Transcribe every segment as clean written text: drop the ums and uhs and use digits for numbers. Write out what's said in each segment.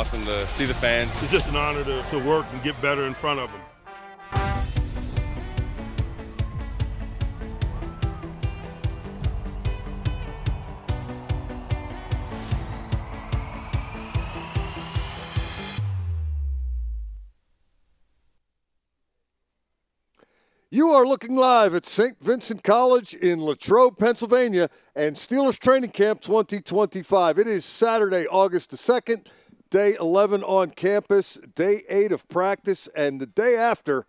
awesome to see the fans. It's just an honor to work and get better in front of them. You are looking live at St. Vincent College in Latrobe, Pennsylvania, and Steelers Training Camp 2025. It is Saturday, August the 2nd, day 11 on campus, day 8 of practice, and the day after,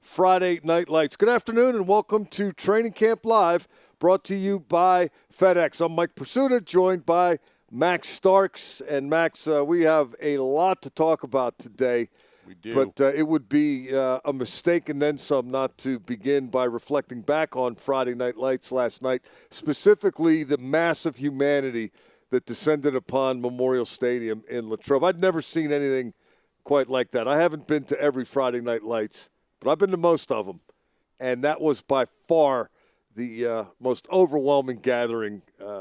Friday Night Lights. Good afternoon and welcome to Training Camp Live, brought to you by FedEx. I'm Mike Pursuta, joined by Max Starks. And Max, we have a lot to talk about today. We do. But it would be a mistake and then some not to begin by reflecting back on Friday Night Lights last night, specifically the massive humanity that descended upon Memorial Stadium in Latrobe. I'd never seen anything quite like that. I haven't been to every Friday Night Lights, but I've been to most of them. And that was by far the most overwhelming gathering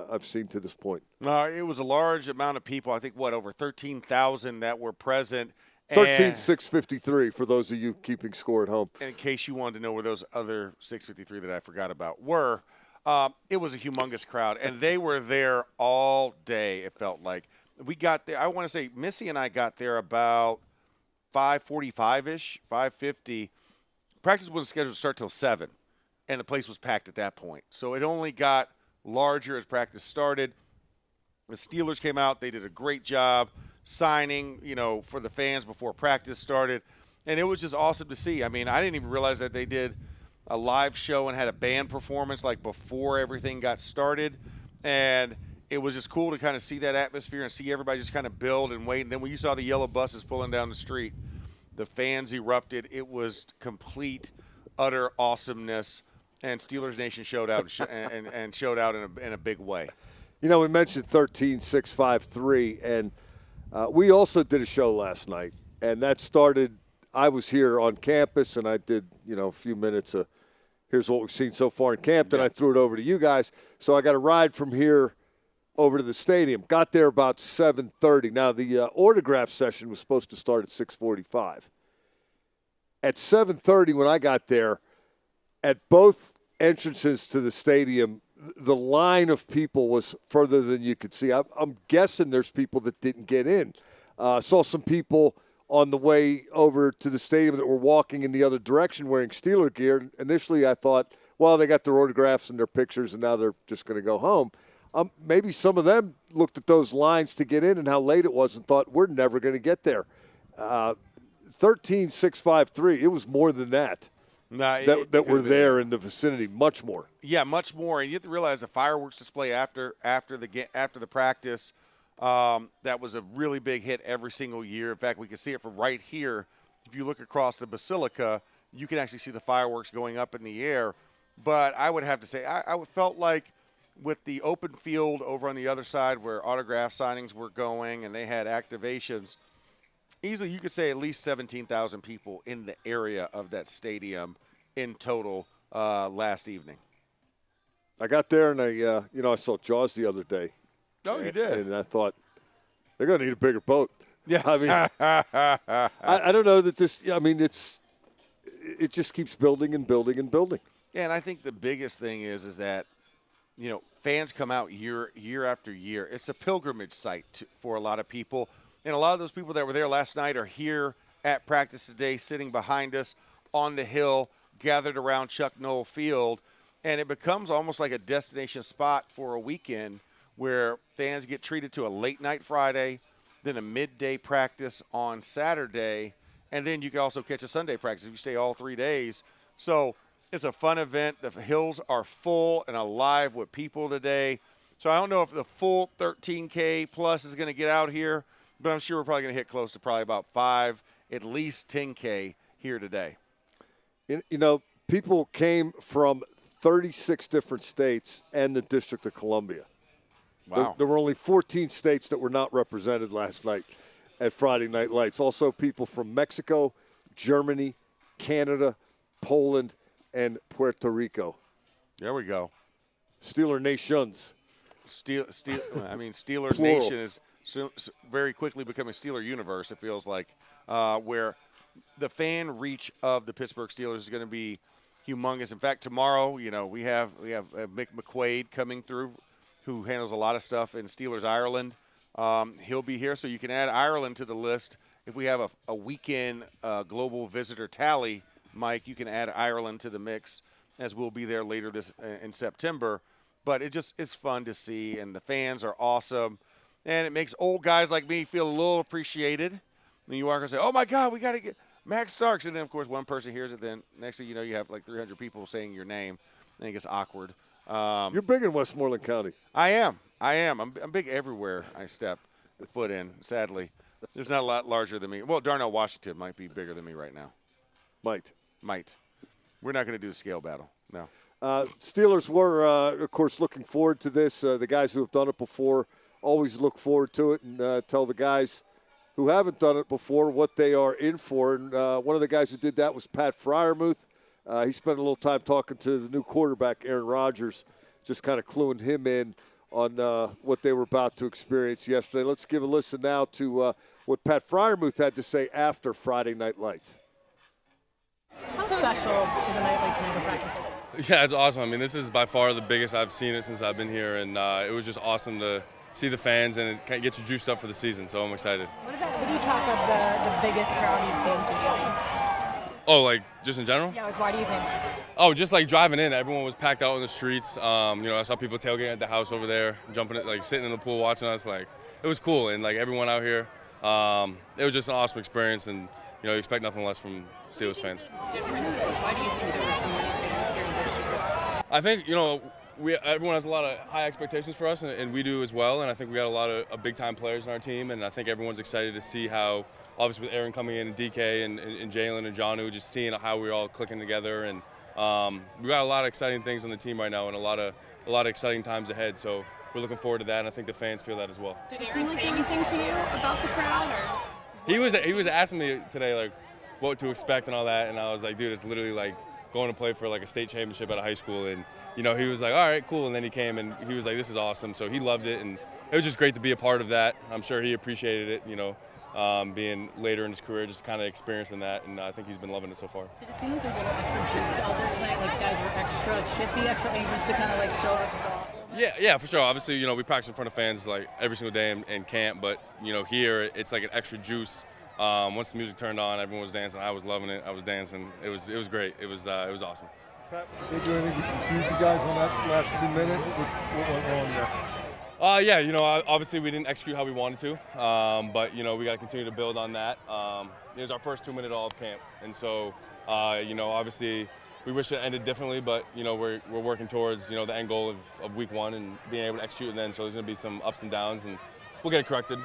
I've seen to this point. It was a large amount of people. I think, over 13,000 that were present. 13,653 for those of you keeping score at home. In case you wanted to know where those other 653 that I forgot about were, it was a humongous crowd, and they were there all day, it felt like. We got there, I want to say Missy and I got there about 5:45-ish, 5:50. Practice wasn't scheduled to start till 7, and the place was packed at that point. So it only got larger as practice started. The Steelers came out. They did a great job signing, for the fans before practice started. And it was just awesome to see. I mean, I didn't even realize that they did a live show and had a band performance like before everything got started. And it was just cool to kind of see that atmosphere and see everybody just kind of build and wait. And then when you saw the yellow buses pulling down the street, the fans erupted. It was complete, utter awesomeness. And Steelers Nation showed out and showed out in a big way. We mentioned 13,653, and we also did a show last night, and that started – I was here on campus, and I did, a few minutes of here's what we've seen so far in camp, then I threw it over to you guys. So I got a ride from here over to the stadium. Got there about 7:30. Now, the autograph session was supposed to start at 6:45. At 7:30 when I got there, at both entrances to the stadium, the line of people was further than you could see. I'm guessing there's people that didn't get in. Saw some people on the way over to the stadium that were walking in the other direction wearing Steeler gear. Initially, I thought, well, they got their autographs and their pictures, and now they're just going to go home. Maybe some of them looked at those lines to get in and how late it was and thought, we're never going to get there. 13,653, it was more than that. That were there in the vicinity, much more. Yeah, much more. And you have to realize the fireworks display after the practice, that was a really big hit every single year. In fact, we can see it from right here. If you look across the Basilica, you can actually see the fireworks going up in the air. But I would have to say, I felt like with the open field over on the other side where autograph signings were going and they had activations, easily you could say at least 17,000 people in the area of that stadium in total last evening. I got there and I saw Jaws the other day. Oh, you did? And I thought, they're going to need a bigger boat. Yeah. I mean, I don't know that this, it just keeps building and building and building. Yeah, and I think the biggest thing is that, fans come out year after year. It's a pilgrimage site for a lot of people. And a lot of those people that were there last night are here at practice today, sitting behind us on the hill, gathered around Chuck Noll Field. And it becomes almost like a destination spot for a weekend where fans get treated to a late night Friday, then a midday practice on Saturday, and then you can also catch a Sunday practice if you stay all 3 days. So it's a fun event. The hills are full and alive with people today. So I don't know if the full 13K plus is going to get out here, but I'm sure we're probably going to hit close to probably about 5, at least 10K here today. People came from 36 different states and the District of Columbia. Wow. There were only 14 states that were not represented last night at Friday Night Lights. Also people from Mexico, Germany, Canada, Poland, and Puerto Rico. There we go. Steeler Nations. Steelers Plural. Nation is very quickly becoming Steeler universe, it feels like, where the fan reach of the Pittsburgh Steelers is going to be humongous. In fact, tomorrow, we have Mick McQuaid coming through, who handles a lot of stuff in Steelers Ireland. He'll be here, so you can add Ireland to the list. If we have a weekend global visitor tally, Mike, you can add Ireland to the mix, as we'll be there later in September. But it's fun to see, and the fans are awesome. And it makes old guys like me feel a little appreciated. When you walk and say, oh, my God, we got to get Max Starks. And then, of course, one person hears it. Then next thing you know, you have like 300 people saying your name. And it gets awkward. You're big in Westmoreland County. I am. I'm big everywhere I step foot in, sadly. There's not a lot larger than me. Well, Darnell, Washington might be bigger than me right now. Might. We're not going to do the scale battle. No. Steelers were, of course, looking forward to this. The guys who have done it before always look forward to it and tell the guys who haven't done it before what they are in for. And one of the guys who did that was Pat Freiermuth. He spent a little time talking to the new quarterback, Aaron Rodgers, just kind of cluing him in on what they were about to experience yesterday. Let's give a listen now to what Pat Freiermuth had to say after Friday Night Lights. How special is a night like tonight to practice like this? Yeah, it's awesome. I mean, this is by far the biggest I've seen it since I've been here, and it was just awesome to see the fans, and it kind of gets you juiced up for the season, so I'm excited. What do you chalk up the biggest crowd you've seen today? Oh, like just in general? Yeah, like why do you think? Oh, just like driving in, everyone was packed out in the streets. I saw people tailgating at the house over there, jumping, like sitting in the pool watching us. Like, it was cool, and like everyone out here, it was just an awesome experience, and you expect nothing less from Steelers fans. Why do you think there were so many fans here this year? I think everyone has a lot of high expectations for us, and we do as well. And I think we got a lot of big-time players in our team, and I think everyone's excited to see how, obviously with Aaron coming in and DK and Jalen and Jonnu, just seeing how we're all clicking together. And we got a lot of exciting things on the team right now, and a lot of exciting times ahead. So we're looking forward to that, and I think the fans feel that as well. Did it seem like anything to you about the crowd? Or? He was asking me today like what to expect and all that, and I was like, dude, it's literally like going to play for like a state championship at a high school. And he was like, all right, cool. And then he came and he was like, this is awesome. So he loved it, and it was just great to be a part of that. I'm sure he appreciated it, being later in his career, just kind of experiencing that, and I think he's been loving it so far. Did it seem like there's a little extra juice out there tonight? Like guys were extra chippy, extra anxious to kind of like show up and show off? Yeah, for sure. Obviously, we practice in front of fans like every single day in camp, but here it's like an extra juice. Once the music turned on, everyone was dancing. I was loving it. I was dancing. It was great. It was awesome. Pat, did you do anything to confuse you guys on that last 2 minutes? What went wrong there? Obviously we didn't execute how we wanted to, but we got to continue to build on that. It was our first 2 minute all of camp, and so obviously we wish it ended differently, but we're working towards the end goal of week 1 and being able to execute. And then so there's going to be some ups and downs, and we'll get it corrected.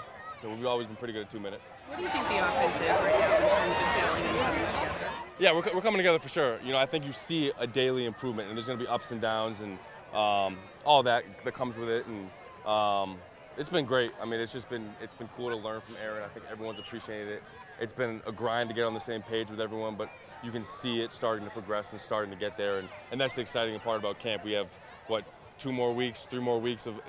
We've always been pretty good at 2 minute. What do you think the offense is right now in terms of gelling and coming together? Yeah, we're coming together for sure. I think you see a daily improvement, and there's going to be ups and downs and all that comes with it. And it's been great. I mean, it's been cool to learn from Aaron. I think everyone's appreciated it. It's been a grind to get on the same page with everyone, but you can see it starting to progress and starting to get there. And that's the exciting part about camp. We have 3 more weeks of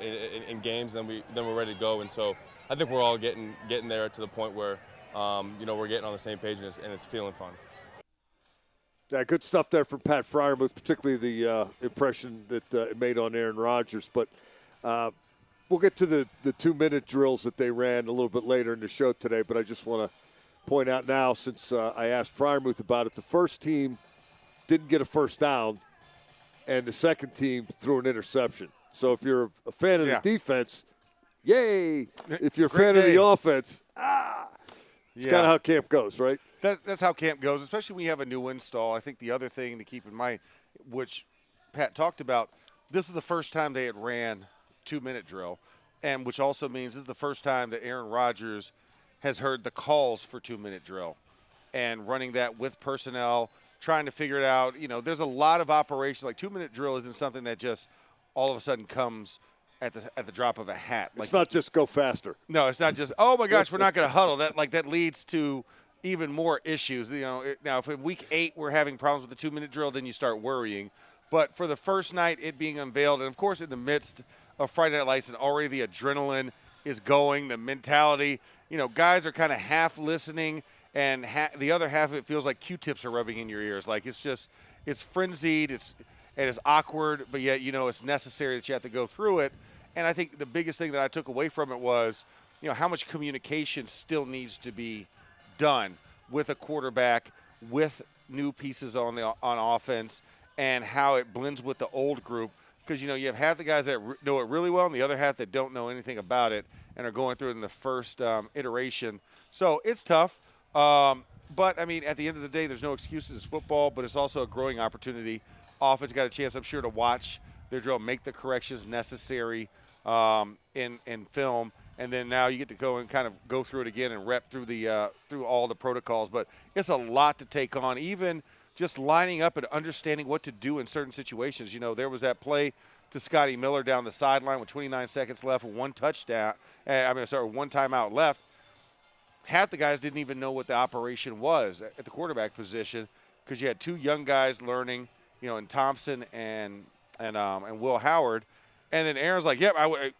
in games, and then we're ready to go. And so I think we're all getting there to the point where we're getting on the same page, and it's feeling fun. Yeah, good stuff there from Pat Freiermuth, particularly the impression that it made on Aaron Rodgers. But we'll get to the 2 minute drills that they ran a little bit later in the show today. But I just want to point out now, since I asked Freiermuth about it, the first team didn't get a first down, and the second team threw an interception. So if you're a fan of the defense, yay! If you're a fan of the offense, it's kind of how camp goes, right? That's how camp goes, especially when you have a new install. I think the other thing to keep in mind, which Pat talked about, this is the first time they had ran 2 minute drill, and which also means this is the first time that Aaron Rodgers has heard the calls for 2 minute drill, and running that with personnel, trying to figure it out. There's a lot of operations. Like 2 minute drill isn't something that just all of a sudden comes at the drop of a hat. It's not just go faster. No, it's not just, oh my gosh, we're not going to huddle. That leads to even more issues. Now if in week 8 we're having problems with the 2 minute drill, then you start worrying. But for the first night, it being unveiled, and of course in the midst of Friday Night Lights and already the adrenaline is going, the mentality. You know, guys are kind of half listening, and the other half of it feels like Q-tips are rubbing in your ears. Like it's frenzied, it's awkward, but yet, you know, it's necessary that you have to go through it. And I think the biggest thing that I took away from it was, you know, how much communication still needs to be done with a quarterback, with new pieces on offense, and how it blends with the old group. Because, you know, you have half the guys that know it really well and the other half that don't know anything about it and are going through it in the first iteration. So it's tough. But, I mean, at the end of the day, there's no excuses. It's football, but it's also a growing opportunity. Offense got a chance, I'm sure, to watch their drill, make the corrections necessary in film. And then now you get to go and kind of go through it again and rep through through all the protocols. But it's a lot to take on, even just lining up and understanding what to do in certain situations. You know, there was that play to Scotty Miller down the sideline with 29 seconds left, one timeout left. Half the guys didn't even know what the operation was at the quarterback position because you had two young guys learning, you know, in Thompson and Will Howard. And then Aaron's like, yep,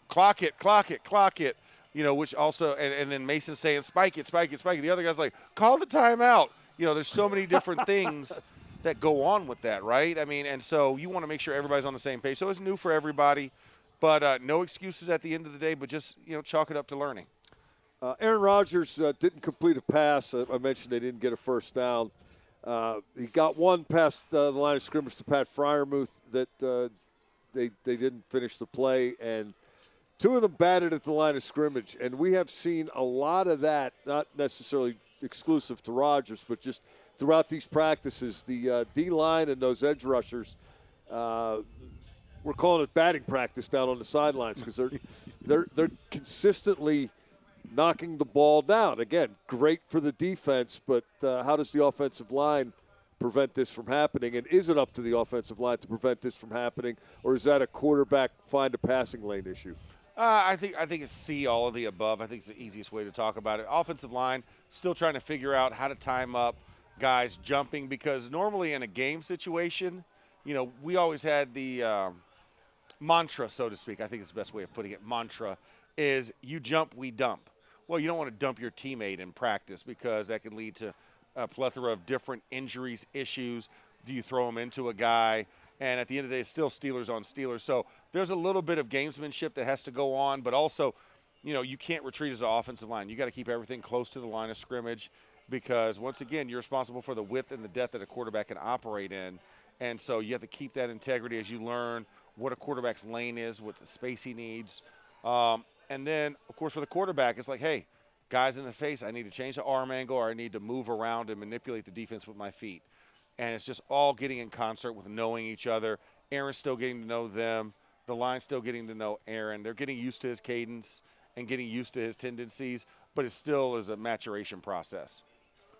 clock it. You know, which also, and then Mason saying, spike it. The other guy's like, call the timeout. You know, there's so many different things that go on with that, right? I mean, and so you want to make sure everybody's on the same page. So it's new for everybody, but no excuses at the end of the day, but just, you know, chalk it up to learning. Aaron Rodgers didn't complete a pass. I mentioned they didn't get a first down. He got one past the line of scrimmage to Pat Freiermuth that they didn't finish the play, and two of them batted at the line of scrimmage. And we have seen a lot of that, not necessarily exclusive to Rodgers, but just throughout these practices. The D-line and those edge rushers, we're calling it batting practice down on the sidelines because they're consistently knocking the ball down. Again, great for the defense, but how does the offensive line prevent this from happening? And is it up to the offensive line to prevent this from happening, or is that a quarterback find a passing lane issue? I think it's C, all of the above. I think it's the easiest way to talk about it. Offensive line still trying to figure out how to time up guys jumping, because normally in a game situation, you know, we always had the mantra, so to speak. I think it's the best way of putting it. Mantra is you jump, we dump. Well, you don't want to dump your teammate in practice because that can lead to a plethora of different injuries, issues. Do you throw them into a guy? And at the end of the day, it's still Steelers on Steelers. So there's a little bit of gamesmanship that has to go on, but also, you know, you can't retreat as an offensive line. You got to keep everything close to the line of scrimmage because, once again, you're responsible for the width and the depth that a quarterback can operate in. And so you have to keep that integrity as you learn what a quarterback's lane is, what the space he needs. And then, of course, for the quarterback, it's like, hey, guys in the face, I need to change the arm angle or I need to move around and manipulate the defense with my feet. And it's just all getting in concert with knowing each other. Aaron's still getting to know them. The line's still getting to know Aaron. They're getting used to his cadence and getting used to his tendencies, but it still is a maturation process.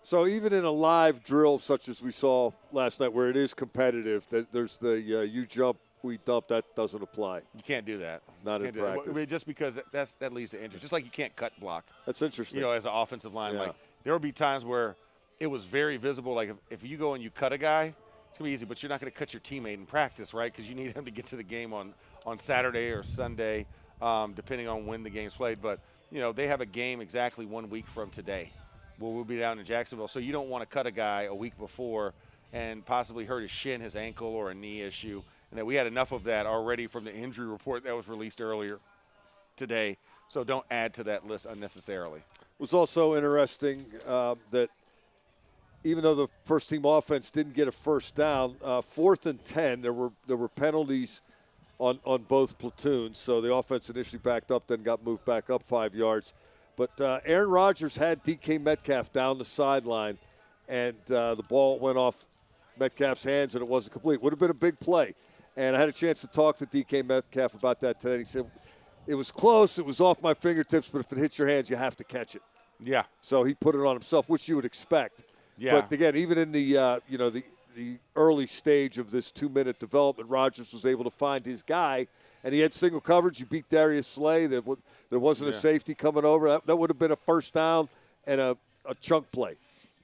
So even in a live drill such as we saw last night where it is competitive, there's the you jump, we dump, that doesn't apply. You can't do that. Not in practice. Just because that leads to injury. Just like you can't cut block. That's interesting. You know, as an offensive line, Yeah. like there will be times where it was very visible. Like if you go and you cut a guy, it's going to be easy, but you're not going to cut your teammate in practice, right? Because you need him to get to the game on Saturday or Sunday, depending on when the game's played. But, you know, they have a game exactly 1 week from today where we'll be down in Jacksonville. So you don't want to cut a guy a week before and possibly hurt his shin, his ankle, or a knee issue. And that we had enough of that already from the injury report that was released earlier today. So don't add to that list unnecessarily. It was also interesting that even though the first-team offense didn't get a first down, 4th and 10, there were penalties on both platoons. So the offense initially backed up, then got moved back up 5 yards. But Aaron Rodgers had DK Metcalf down the sideline, and the ball went off Metcalf's hands, and it wasn't complete. Would have been a big play. And I had a chance to talk to DK Metcalf about that today. He said, it was close, it was off my fingertips, but if it hits your hands, you have to catch it. Yeah. So he put it on himself, which you would expect. Yeah. But again, even in the the early stage of this 2-minute development, Rodgers was able to find his guy, and he had single coverage. He beat Darius Slay. There wasn't a safety coming over. That would have been a first down and a chunk play.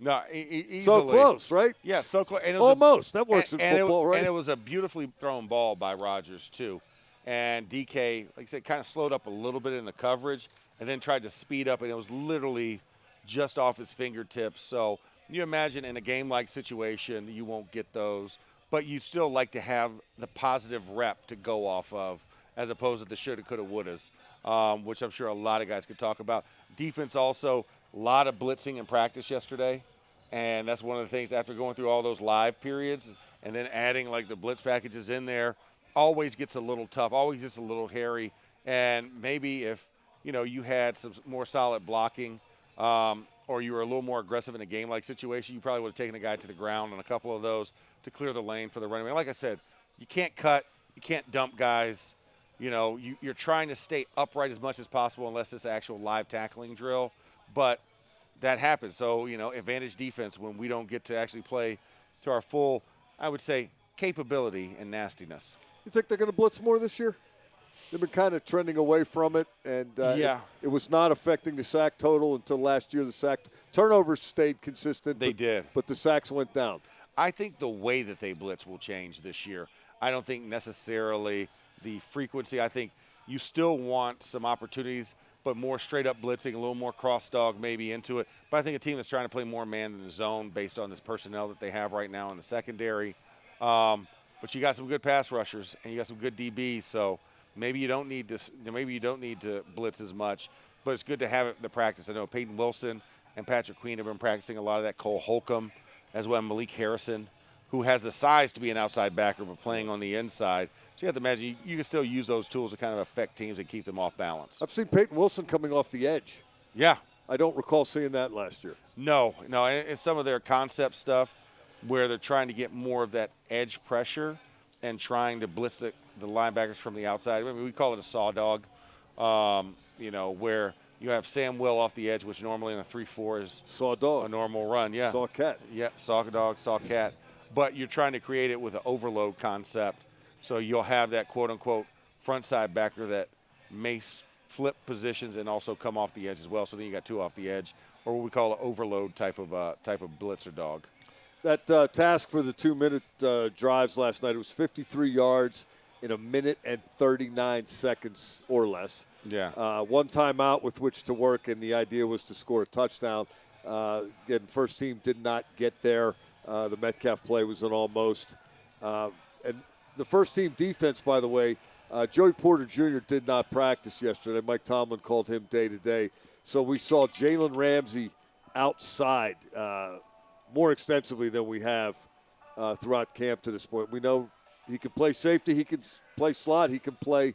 No, easily. So close, right? Yeah, so close. Almost. That works in football, right? And it was a beautifully thrown ball by Rodgers, too. And DK, like I said, kind of slowed up a little bit in the coverage and then tried to speed up, and it was literally just off his fingertips. So you imagine in a game-like situation, you won't get those, but you still like to have the positive rep to go off of, as opposed to the shoulda, coulda, wouldas, which I'm sure a lot of guys could talk about. Defense also, a lot of blitzing in practice yesterday, and that's one of the things after going through all those live periods and then adding like the blitz packages in there, always gets a little tough, always gets a little hairy. And maybe if, you had some more solid blocking or you were a little more aggressive in a game-like situation, you probably would have taken a guy to the ground on a couple of those to clear the lane for the running back. Like I said, you can't cut, you can't dump guys. You're trying to stay upright as much as possible unless it's an actual live tackling drill. But that happens. So, advantage defense when we don't get to actually play to our full, I would say, capability and nastiness. You think they're going to blitz more this year? They've been kind of trending away from it, and it was not affecting the sack total until last year. The sack turnovers stayed consistent. They did. But the sacks went down. I think the way that they blitz will change this year. I don't think necessarily the frequency. I think you still want some opportunities, but more straight-up blitzing, a little more cross-dog maybe into it. But I think a team that's trying to play more man in the zone based on this personnel that they have right now in the secondary. But you got some good pass rushers, and you got some good DBs, so maybe you don't need to blitz as much. But it's good to have it in the practice. I know Peyton Wilson and Patrick Queen have been practicing a lot of that. Cole Holcomb, as well as Malik Harrison, who has the size to be an outside backer but playing on the inside. So you have to imagine you can still use those tools to kind of affect teams and keep them off balance. I've seen Peyton Wilson coming off the edge. Yeah. I don't recall seeing that last year. No. And some of their concept stuff where they're trying to get more of that edge pressure and trying to blitz the linebackers from the outside. I mean, we call it a saw dog, where you have Sam Will off the edge, which normally in a 3-4 is saw dog, a normal run. Yeah. Saw cat. Yeah, saw dog, saw cat. But you're trying to create it with an overload concept. So you'll have that quote-unquote front side backer that may flip positions and also come off the edge as well. So then you got two off the edge, or what we call an overload type of blitzer dog. That task for the 2-minute drives last night, it was 53 yards in a minute and 39 seconds or less. Yeah. One timeout with which to work, and the idea was to score a touchdown. Again, first team did not get there. The Metcalf play was an almost. And the first team defense, by the way, Joey Porter Jr. did not practice yesterday. Mike Tomlin called him day-to-day. So we saw Jalen Ramsey outside more extensively than we have throughout camp to this point. We know he can play safety, he can play slot, he can play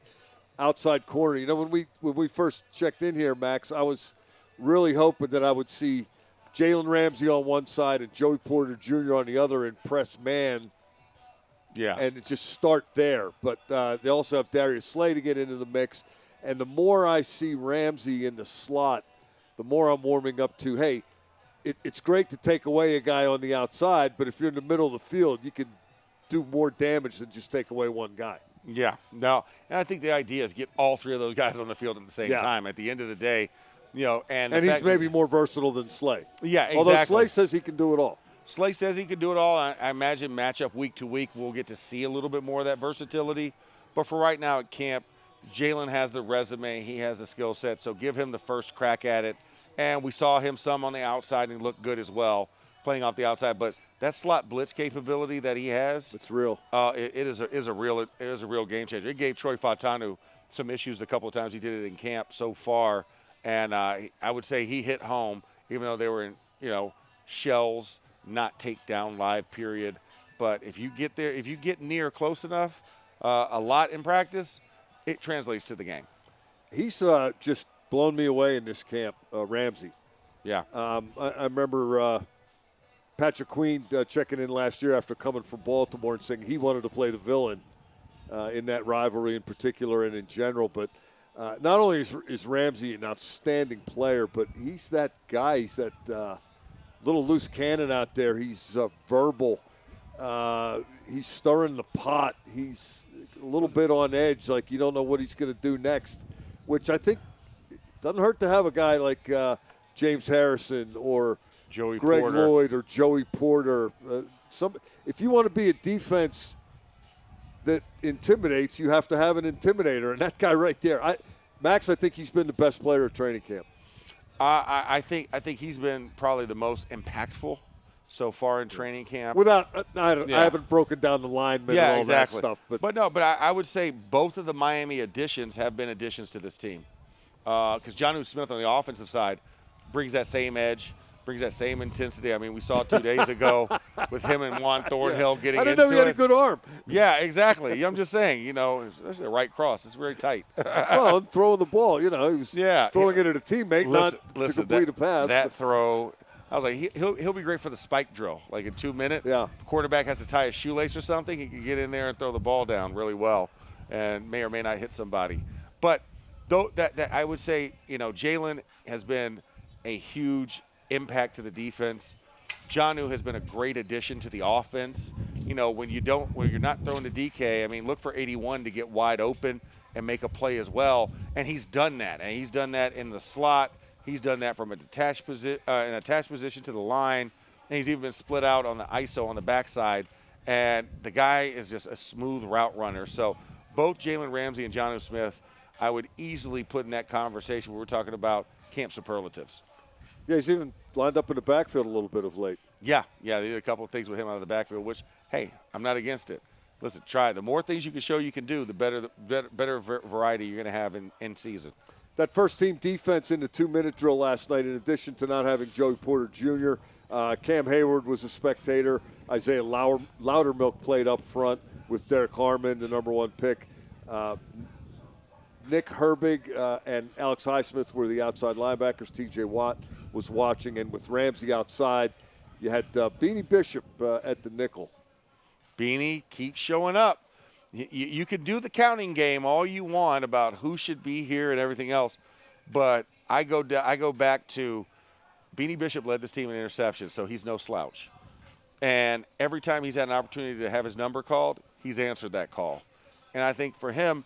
outside corner. When we first checked in here, Max, I was really hoping that I would see Jalen Ramsey on one side and Joey Porter Jr. on the other and press man. Yeah. And just start there. But they also have Darius Slay to get into the mix. And the more I see Ramsey in the slot, the more I'm warming up to, hey, it's great to take away a guy on the outside, but if you're in the middle of the field, you can do more damage than just take away one guy. Yeah. No. And I think the idea is get all three of those guys on the field at the same time. At the end of the day, and he's maybe more versatile than Slay. Yeah, exactly. Although Slay says he can do it all. Slay says he can do it all. I imagine matchup week to week, we'll get to see a little bit more of that versatility. But for right now at camp, Jalen has the resume. He has the skill set. So give him the first crack at it. And we saw him some on the outside and he looked good as well, playing off the outside. But that slot blitz capability that he has, it's real. It is a real game changer. It gave Troy Fautanu some issues a couple of times. He did it in camp so far. And I would say he hit home, even though they were in, shells, not take down live period. But if you get there, if you get near close enough, a lot in practice, it translates to the game. He's just blown me away in this camp, Ramsey. Yeah. I remember Patrick Queen checking in last year after coming from Baltimore and saying he wanted to play the villain in that rivalry in particular and in general. But not only is Ramsey an outstanding player, but he's that guy. He's that little loose cannon out there. He's verbal. He's stirring the pot. He's a little bit on edge, like you don't know what he's going to do next, which I think doesn't hurt to have a guy like James Harrison or Joey Greg Porter. Lloyd or Joey Porter. If you want to be a defense that intimidates, you have to have an intimidator, and that guy right there. Max, I think he's been the best player at training camp. I think he's been probably the most impactful so far in training camp. Without, I haven't broken down the linemen and all exactly. that stuff. But I would say both of the Miami additions have been additions to this team. Because Jonnu Smith on the offensive side brings that same edge, brings that same intensity. I mean, we saw 2 days ago with him and Juan Thornhill getting into it. I didn't know he had a good arm. Yeah, exactly. I'm just saying, it's a right cross. It's very tight. Well, throwing the ball, he was throwing it at a teammate, not to complete a pass. That throw, I was like, he'll be great for the spike drill. Like in 2 minutes, the quarterback has to tie a shoelace or something, he can get in there and throw the ball down really well and may or may not hit somebody. But though that I would say, Jalen has been a huge impact to the defense. Jonnu has been a great addition to the offense. When you're not throwing to DK, I mean, look for 81 to get wide open and make a play as well. And he's done that. And he's done that in the slot. He's done that from an attached position to the line. And he's even been split out on the ISO on the backside. And the guy is just a smooth route runner. So both Jalen Ramsey and Jonnu Smith, I would easily put in that conversation where we're talking about camp superlatives. Yeah, he's even lined up in the backfield a little bit of late. Yeah, they did a couple of things with him out of the backfield, which, hey, I'm not against it. Listen, try it. The more things you can show you can do, the better variety you're going to have in season. That first-team defense in the 2-minute drill last night, in addition to not having Joey Porter Jr., Cam Hayward was a spectator. Isaiah Loudermilk played up front with Derek Harmon, the number 1 pick. Nick Herbig and Alex Highsmith were the outside linebackers. T.J. Watt was watching, and with Ramsey outside, you had Beanie Bishop at the nickel. Beanie keeps showing up. You can do the counting game all you want about who should be here and everything else, but I go back to Beanie Bishop led this team in interceptions, so he's no slouch. And every time he's had an opportunity to have his number called, he's answered that call. And I think for him,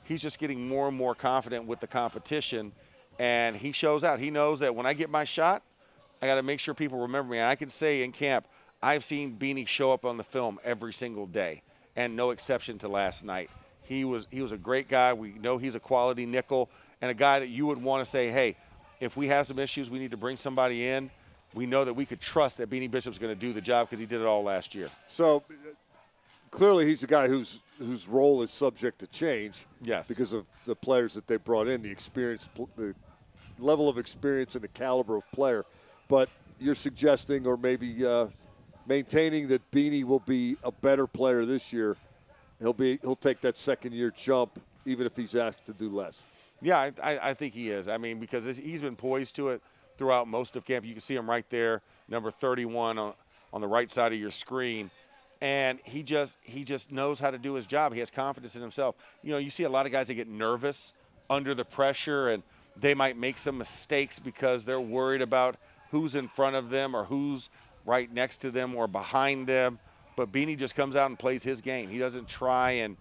he's just getting more and more confident with the competition, and he shows out. He knows that when I get my shot, I got to make sure people remember me. And I can say in camp, I've seen Beanie show up on the film every single day, and no exception to last night. He was a great guy. We know he's a quality nickel and a guy that you would want to say, hey, if we have some issues, we need to bring somebody in. We know that we could trust that Beanie Bishop's going to do the job because he did it all last year. So clearly he's a guy whose role is subject to change. Yes. Because of the players that they brought in, the experience, the level of experience and the caliber of player. But you're suggesting or maybe maintaining that Beanie will be a better player this year. He'll take that second-year jump even if he's asked to do less. Yeah, I think he is. I mean, because he's been poised to it throughout most of camp. You can see him right there, number 31 on the right side of your screen. And he just knows how to do his job. He has confidence in himself. You see a lot of guys that get nervous under the pressure, and they might make some mistakes because they're worried about who's in front of them or who's right next to them or behind them. But Beanie just comes out and plays his game. He doesn't try and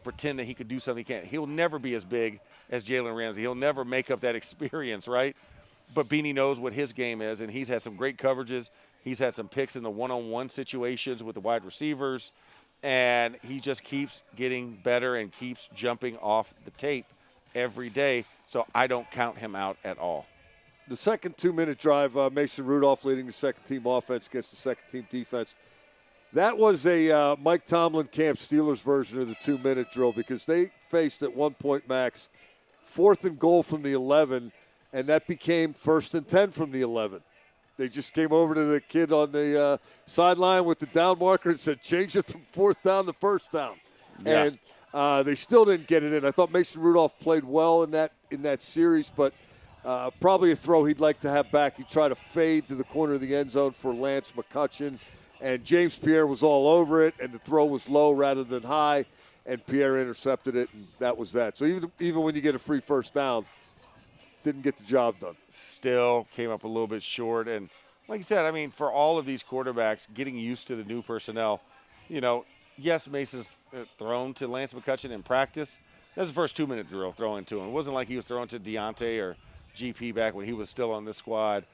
pretend that he could do something he can't. He'll never be as big as Jalen Ramsey. He'll never make up that experience, right? But Beanie knows what his game is, and he's had some great coverages. He's had some picks in the one-on-one situations with the wide receivers, and he just keeps getting better and keeps jumping off the tape every day. So I don't count him out at all. The second 2-minute drive, Mason Rudolph leading the second-team offense against the second-team defense. That was a Mike Tomlin Camp Steelers version of the 2-minute drill because they faced at one point, Max, 4th and goal from the 11, and that became 1st and 10 from the 11. They just came over to the kid on the sideline with the down marker and said, change it from 4th down to 1st down. Yeah. And they still didn't get it in. I thought Mason Rudolph played well in that series, but probably a throw he'd like to have back. He tried to fade to the corner of the end zone for Lance McCutcheon, and James Pierre was all over it, and the throw was low rather than high, and Pierre intercepted it, and that was that. So even when you get a free 1st down, didn't get the job done. Still came up a little bit short. And like you said, I mean, for all of these quarterbacks, getting used to the new personnel, yes, Mason's thrown to Lance McCutcheon in practice. That was the first 2-minute drill throwing to him. It wasn't like he was throwing to Deontay or GP back when he was still on this squad,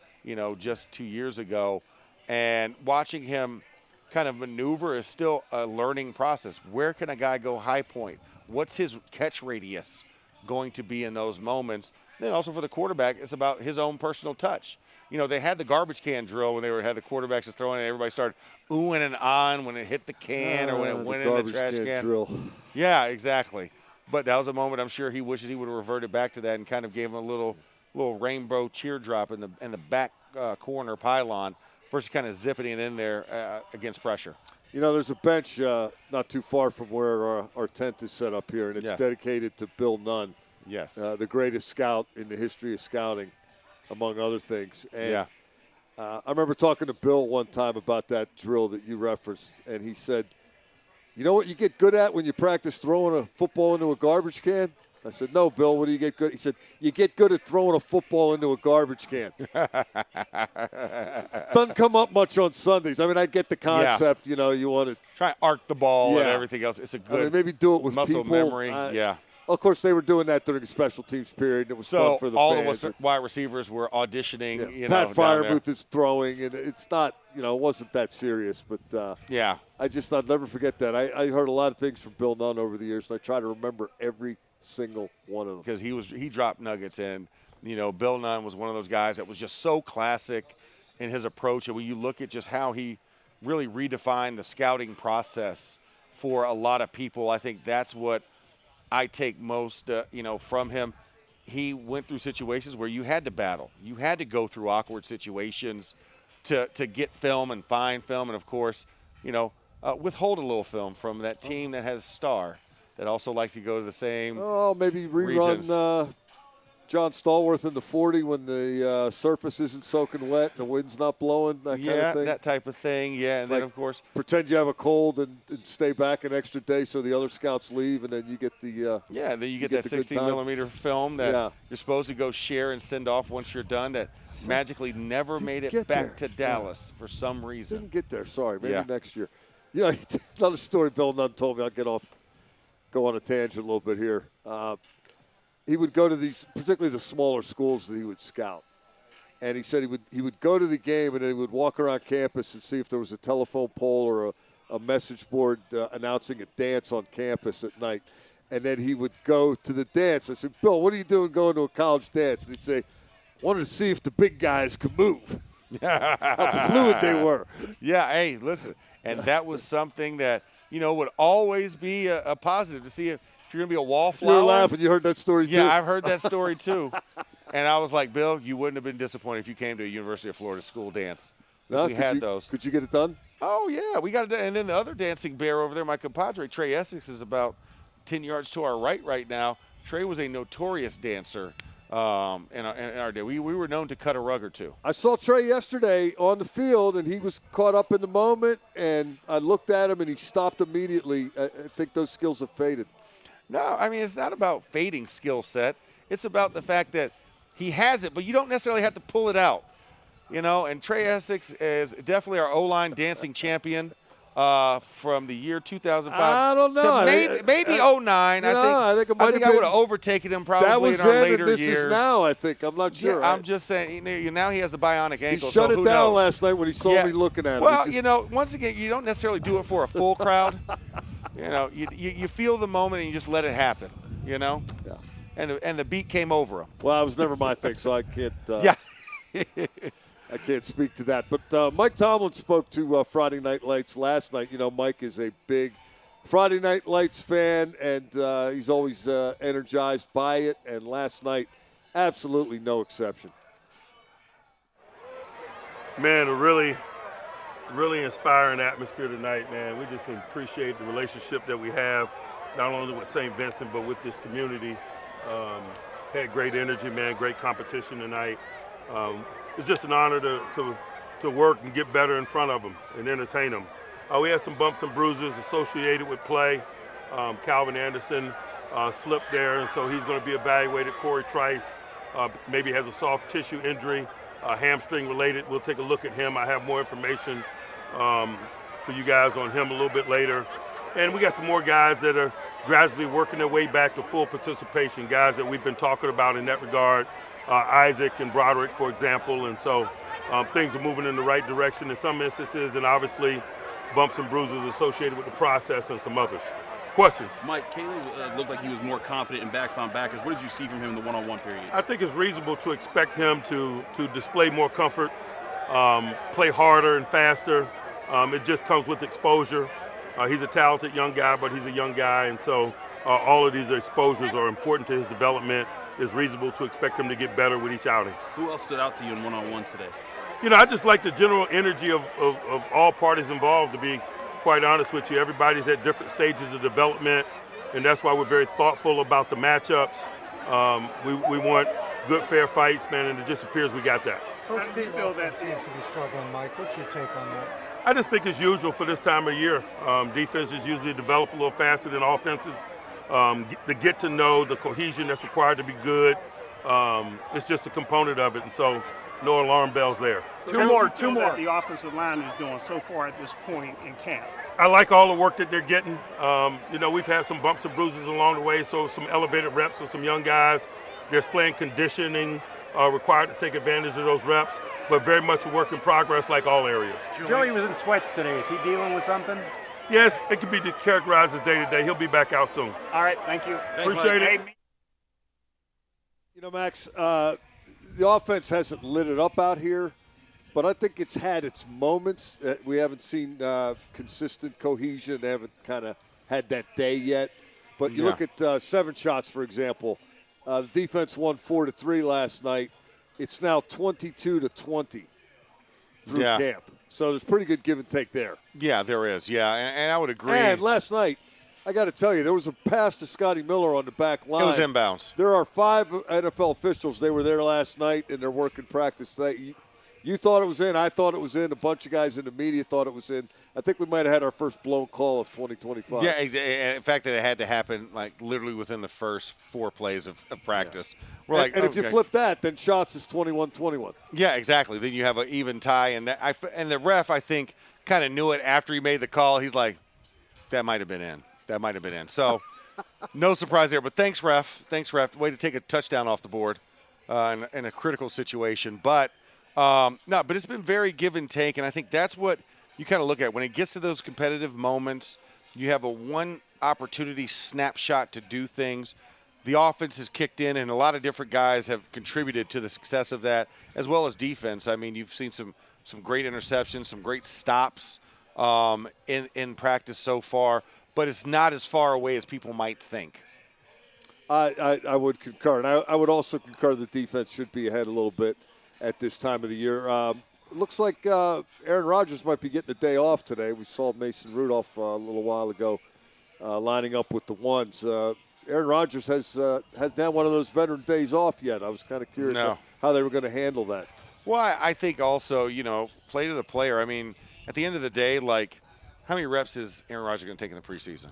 just 2 years ago. And watching him kind of maneuver is still a learning process. Where can a guy go high point? What's his catch radius? going to be in those moments. Then also for the quarterback, it's about his own personal touch. You know, they had the garbage can drill when they had the quarterbacks just throwing it. Everybody started oohing and ahhing when it hit the can or when it went in the trash can. Drill. Yeah, exactly. But that was a moment I'm sure he wishes he would have reverted back to that and kind of gave him a little rainbow cheer drop in the back corner pylon versus kind of zipping it in there against pressure. You know, there's a bench not too far from where our tent is set up here, and it's dedicated to Bill Nunn. Yes. The greatest scout in the history of scouting, among other things. And I remember talking to Bill one time about that drill that you referenced, and he said, you know what you get good at when you practice throwing a football into a garbage can? I said, no, Bill, what do you get good? He said, you get good at throwing a football into a garbage can. Doesn't come up much on Sundays. I mean, I get the concept, you know, you want to try and arc the ball and everything else. It's a good maybe do it with muscle people. memory. Of course, they were doing that during the special teams period. It was fun for the all fans. of us wide receivers were auditioning. Yeah. You Pat know, Freiermuth is throwing, and it's not, you know, it wasn't that serious. But I'll never forget that. I heard a lot of things from Bill Nunn over the years, and I try to remember every single one of them. Because he dropped nuggets, and you know, Bill Nunn was one of those guys that was just so classic in his approach. And when you look at just how he really redefined the scouting process for a lot of people, I think that's what I take most, from him. He went through situations where you had to battle. You had to go through awkward situations to get film and find film, and of course, withhold a little film from that team that has star that also like to go to the same. Oh, maybe rerun John Stallworth in the 40 when the surface isn't soaking wet and the wind's not blowing. That kind of thing. That type of thing. Yeah, and then of course pretend you have a cold and stay back an extra day so the other scouts leave, and then you get the then you get that 16 millimeter film that you're supposed to go share and send off once you're done. That magically never made it back to Dallas for some reason. Didn't get there. Sorry, maybe next year. You know, another story Bill Nunn told me. I'll go on a tangent a little bit here. He would go to these, particularly the smaller schools that he would scout. And he said he would go to the game and then he would walk around campus and see if there was a telephone pole or a message board announcing a dance on campus at night. And then he would go to the dance. I said, Bill, what are you doing going to a college dance? And he'd say, wanted to see if the big guys could move. How fluid they were. Yeah, hey, listen. And that was something that, would always be a positive to see if you're going to be a wallflower. You were laughing. You heard that story, too? Yeah, I've heard that story, too. And I was like, Bill, you wouldn't have been disappointed if you came to a University of Florida school dance. No, we had those. Could you get it done? Oh, yeah. We got it done. And then the other dancing bear over there, my compadre, Trey Essex, is about 10 yards to our right now. Trey was a notorious dancer in our day. We were known to cut a rug or two. I saw Trey yesterday on the field, and he was caught up in the moment, and I looked at him, and he stopped immediately. I think those skills have faded. No, I mean, it's not about fading skill set. It's about the fact that he has it, but you don't necessarily have to pull it out. And Trey Essex is definitely our O-line dancing champion from the year 2005. I don't know. To maybe 09. I think I would have overtaken him probably in our later this years. Is now, I think. I'm not sure. Yeah, I'm just saying, now he has the bionic ankle. He shut it down knows? Last night when he saw me looking at him. Well, once again, you don't necessarily do it for a full crowd. You feel the moment and you just let it happen, Yeah. And the beat came over him. Well, it was never my thing, so I can't. I can't speak to that. But Mike Tomlin spoke to Friday Night Lights last night. Mike is a big Friday Night Lights fan, and he's always energized by it. And last night, absolutely no exception. Man, a really inspiring atmosphere tonight, man. We just appreciate the relationship that we have, not only with St. Vincent, but with this community. Had great energy, man, great competition tonight. It's just an honor to work and get better in front of them and entertain them. We had some bumps and bruises associated with play. Calvin Anderson slipped there, and so he's going to be evaluated. Corey Trice maybe has a soft tissue injury, hamstring related. We'll take a look at him. I have more information for you guys on him a little bit later. And we got some more guys that are gradually working their way back to full participation, guys that we've been talking about in that regard, Isaac and Broderick, for example. And so things are moving in the right direction in some instances, and obviously bumps and bruises associated with the process and some others. Questions? Mike, Caleb looked like he was more confident in backs on backers. What did you see from him in the one-on-one period? I think it's reasonable to expect him to display more comfort, play harder and faster. It just comes with exposure. He's a talented young guy, but he's a young guy, and so all of these exposures are important to his development. It's reasonable to expect him to get better with each outing. Who else stood out to you in one-on-ones today? You know, I just like the general energy of all parties involved, to be quite honest with you. Everybody's at different stages of development, and that's why we're very thoughtful about the matchups. We want good, fair fights, man, and it just appears we got that. First team feel that seems to be struggling, Mike. What's your take on that? I just think it's usual for this time of year. Defenses usually develop a little faster than offenses. The get to know, the cohesion that's required to be good, it's just a component of it, and so no alarm bells there. Two more. That the offensive line is doing so far at this point in camp. I like all the work that they're getting. You know, we've had some bumps and bruises along the way, so some elevated reps with some young guys. There's playing conditioning required to take advantage of those reps, but very much a work in progress like all areas. Joey was in sweats today. Is he dealing with something? Yes, it can be characterized as day-to-day. He'll be back out soon. All right, thank you. Appreciate it. You know, Max, the offense hasn't lit it up out here, but I think it's had its moments. We haven't seen consistent cohesion. They haven't kind of had that day yet. But you look at 7 shots, for example. The defense won 4-3 last night. It's now 22-20 through camp. So there's pretty good give and take there. Yeah, there is. Yeah, and I would agree. And last night, I got to tell you, there was a pass to Scotty Miller on the back line. It was inbounds. There are 5 NFL officials. They were there last night, and they're working practice today. You thought it was in. I thought it was in. A bunch of guys in the media thought it was in. I think we might have had our first blown call of 2025. Yeah, and the fact that it had to happen like literally within the first 4 plays of practice. Yeah. We're like, and if you flip that, then shots is 21-21. Yeah, exactly. Then you have an even tie, and the ref, I think, kind of knew it after he made the call. He's like, that might have been in. That might have been in. So no surprise there. But thanks, ref. Thanks, ref. Way to take a touchdown off the board in a critical situation. But but it's been very give and take, and I think that's what you kind of look at. When it gets to those competitive moments, you have a one opportunity snapshot to do things. The offense has kicked in, and a lot of different guys have contributed to the success of that, as well as defense. I mean, you've seen some great interceptions, some great stops in practice so far, but it's not as far away as people might think. I would concur, and I would also concur the defense should be ahead a little bit at this time of the year. It looks like Aaron Rodgers might be getting a day off today. We saw Mason Rudolph a little while ago lining up with the ones. Aaron Rodgers has now one of those veteran days off yet. I was kind of curious how they were going to handle that. Well, I think also, play to the player. I mean, at the end of the day, like, how many reps is Aaron Rodgers going to take in the preseason?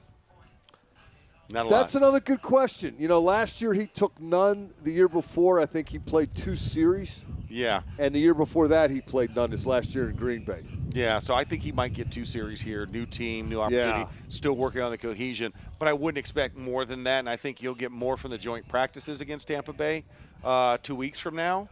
Not a lot. That's another good question. Last year he took none. The year before, I think he played 2 series. Yeah. And the year before that, he played none his last year in Green Bay. Yeah, so I think he might get 2 series here. New team, new opportunity, still working on the cohesion. But I wouldn't expect more than that, and I think you'll get more from the joint practices against Tampa Bay 2 weeks from now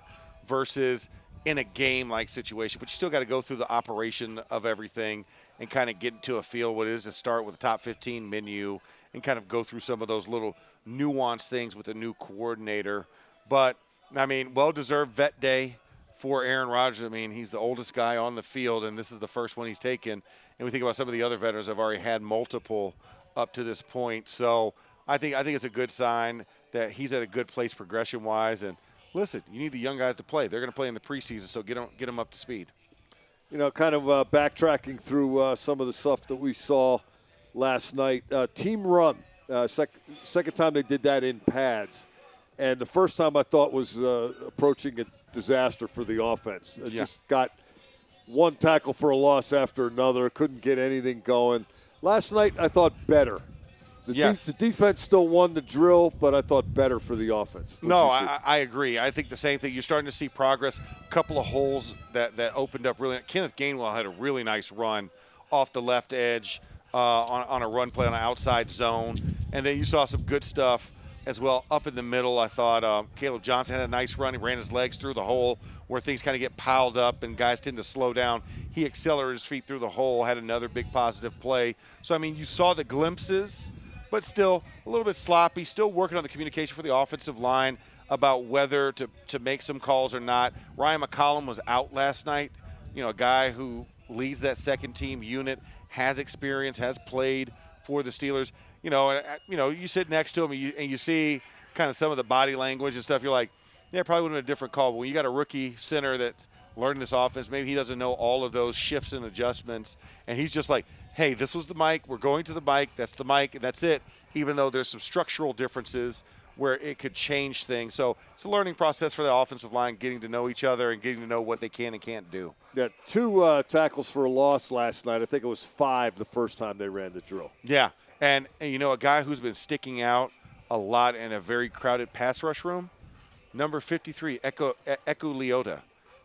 versus in a game-like situation. But you still got to go through the operation of everything and kind of get into a feel what it is to start with a top 15 menu and kind of go through some of those little nuanced things with a new coordinator. But, I mean, well-deserved vet day for Aaron Rodgers. I mean, he's the oldest guy on the field, and this is the first one he's taken. And we think about some of the other veterans have already had multiple up to this point. So I think it's a good sign that he's at a good place progression-wise. And, listen, you need the young guys to play. They're going to play in the preseason, so get them up to speed. Kind of backtracking through some of the stuff that we saw last night. Team run, second time they did that in pads. And the first time I thought was approaching a disaster for the offense. It just got one tackle for a loss after another, couldn't get anything going. Last night I thought better. The defense still won the drill, but I thought better for the offense. I agree. I think the same thing. You're starting to see progress. A couple of holes that opened up really. Kenneth Gainwell had a really nice run off the left edge on a run play on an outside zone. And then you saw some good stuff as well up in the middle. I thought Caleb Johnson had a nice run. He ran his legs through the hole where things kind of get piled up and guys tend to slow down. He accelerated his feet through the hole, had another big positive play. So, I mean, you saw the glimpses but still a little bit sloppy, still working on the communication for the offensive line about whether to make some calls or not. Ryan McCollum was out last night, a guy who leads that second team unit, has experience, has played for the Steelers. You sit next to him and you see kind of some of the body language and stuff. You're like, yeah, probably would have been a different call. But when you got a rookie center that's learning this offense, maybe he doesn't know all of those shifts and adjustments. And he's just like, hey, this was the mic. We're going to the mic. That's the mic. And that's it, even though there's some structural differences where it could change things. So it's a learning process for the offensive line, getting to know each other and getting to know what they can and can't do. Yeah, 2 tackles for a loss last night. I think it was 5 the first time they ran the drill. Yeah, and a guy who's been sticking out a lot in a very crowded pass rush room, number 53, Eku Leota,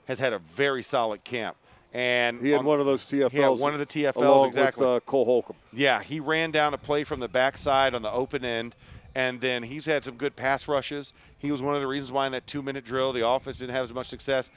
has had a very solid camp. And he had one of those TFLs. He had one of the TFLs, along exactly. With Cole Holcomb. Yeah, he ran down a play from the backside on the open end, and then he's had some good pass rushes. He was one of the reasons why in that 2-minute drill the offense didn't have as much success.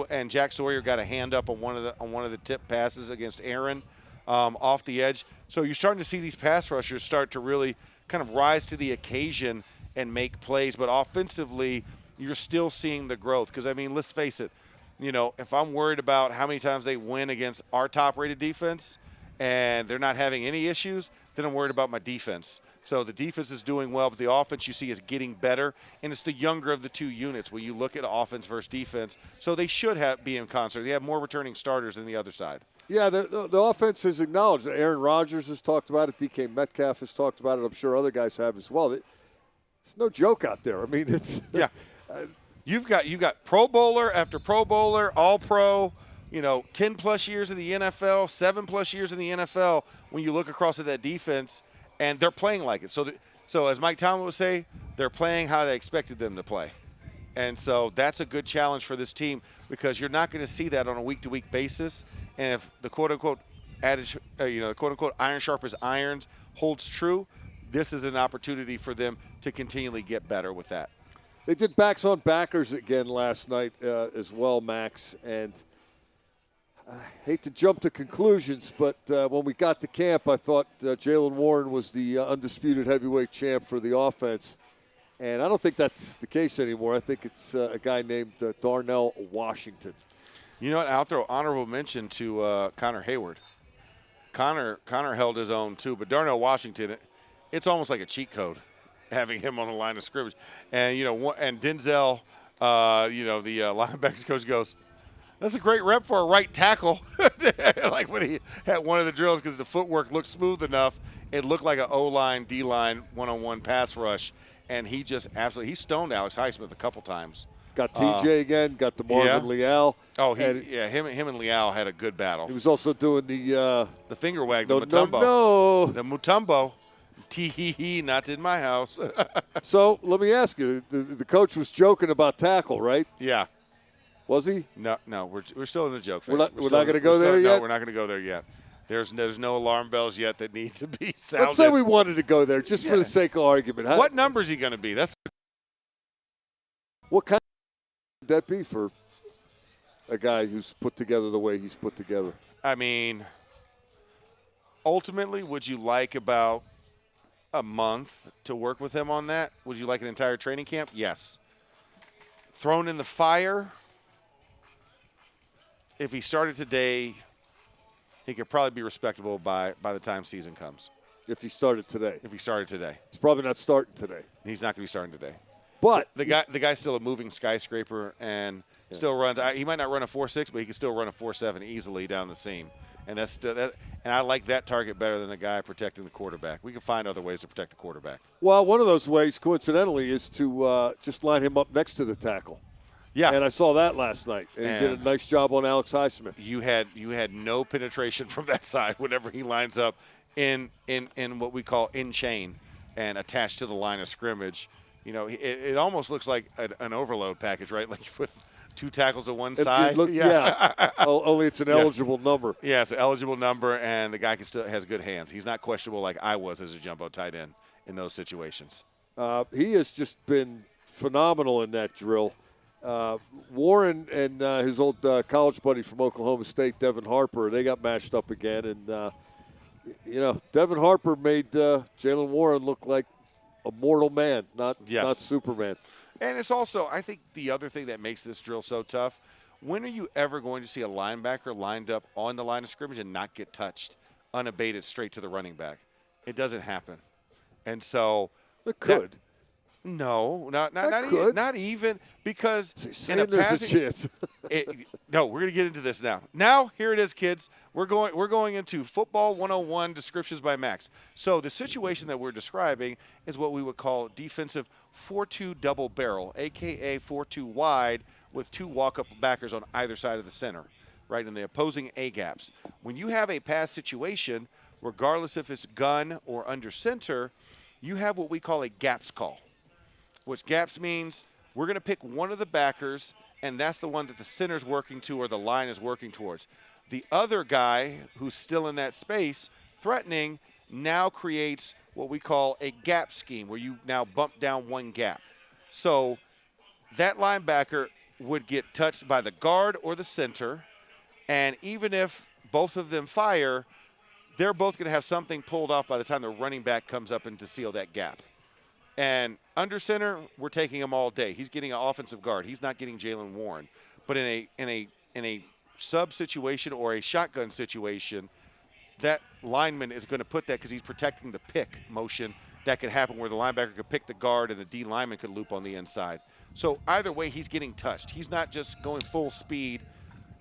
And Jack Sawyer got a hand up on one of the tip passes against Aaron off the edge. So you're starting to see these pass rushers start to really kind of rise to the occasion and make plays. But offensively, you're still seeing the growth. Because, let's face it, if I'm worried about how many times they win against our top-rated defense and they're not having any issues, then I'm worried about my defense. So the defense is doing well, but the offense you see is getting better, and it's the younger of the two units when you look at offense versus defense. So they should be in concert. They have more returning starters than the other side. Yeah, the offense has acknowledged it. Aaron Rodgers has talked about it. DK Metcalf has talked about it. I'm sure other guys have as well. It's no joke out there. It's yeah. You've got Pro Bowler after Pro Bowler, All-Pro, 10-plus years in the NFL, 7-plus years in the NFL. When you look across at that defense, and they're playing like it. So as Mike Tomlin would say, they're playing how they expected them to play. And so that's a good challenge for this team because you're not going to see that on a week-to-week basis. And if the quote-unquote adage, the quote-unquote iron sharpens irons holds true, this is an opportunity for them to continually get better with that. They did backs on backers again last night as well, Max. And I hate to jump to conclusions, but when we got to camp, I thought Jaylen Warren was the undisputed heavyweight champ for the offense. And I don't think that's the case anymore. I think it's a guy named Darnell Washington. You know what? I'll throw honorable mention to Connor Hayward. Connor held his own too, but Darnell Washington, it's almost like a cheat code having him on the line of scrimmage. And, and Denzel, the linebackers coach goes, that's a great rep for a right tackle. Like when he had one of the drills because the footwork looked smooth enough, it looked like an O-line, D-line, one-on-one pass rush. And he just absolutely – he stoned Alex Highsmith a couple times. Got TJ again, got the Marvin Leal. Oh, him and Leal had a good battle. He was also doing the finger wag, the Mutombo. No. The Mutombo. Tee-hee-hee, not in my house. So let me ask you, the coach was joking about tackle, right? Yeah. Was he? No, we're still in the joke phase. We're not going to go there yet? No, we're not going to go there yet. There's no alarm bells yet that need to be sounded. Let's say we wanted to go there just for the sake of argument. What number is he going to be? What kind would that be for a guy who's put together the way he's put together? Ultimately, would you like about a month to work with him on that? Would you like an entire training camp? Yes. Thrown in the fire, if he started today, he could probably be respectable by the time season comes. If he started today. He's probably not starting today. He's not going to be starting today. But the guy's still a moving skyscraper and still runs. He might not run a 4.6, but he can still run a 4.7 easily down the seam. And that's still that. And I like that target better than the guy protecting the quarterback. We can find other ways to protect the quarterback. Well, one of those ways, coincidentally, is to just line him up next to the tackle. Yeah, and I saw that last night. And he did a nice job on Alex Highsmith. You had no penetration from that side whenever he lines up in what we call in chain and attached to the line of scrimmage. It almost looks like an overload package, right? Like you put two tackles on one side. Only it's an eligible number. Yeah, it's an eligible number, and the guy still has good hands. He's not questionable like I was as a jumbo tight end in those situations. He has just been phenomenal in that drill. Warren and his old college buddy from Oklahoma State, Devin Harper, they got matched up again, and You know, Devin Harper made Jalen Warren look like a mortal man, not Superman. And it's also, I think, the other thing that makes this drill so tough, when are you ever going to see a linebacker lined up on the line of scrimmage and not get touched, unabated, straight to the running back? It doesn't happen. And so it could. No, not even because in a passing, there's a chance. No, we're going to get into this now. Now, here it is, kids. We're going into football 101 descriptions by Max. So the situation that we're describing is what we would call defensive 4-2 double barrel, a.k.a. 4-2 wide with 2 walk-up backers on either side of the center, right, in the opposing A-gaps. When you have a pass situation, regardless if it's gun or under center, you have what we call a gaps call, which gaps means we're going to pick one of the backers, and that's the one that the center's working to or the line is working towards. The other guy who's still in that space, threatening, now creates what we call a gap scheme, where you now bump down one gap. So that linebacker would get touched by the guard or the center, and even if both of them fire, they're both going to have something pulled off by the time the running back comes up and to seal that gap. And under center, we're taking him all day. He's getting an offensive guard. He's not getting Jalen Warren. But in a sub situation or a shotgun situation, that lineman is going to put that because he's protecting the pick motion that could happen where the linebacker could pick the guard and the D lineman could loop on the inside. So either way, he's getting touched. He's not just going full speed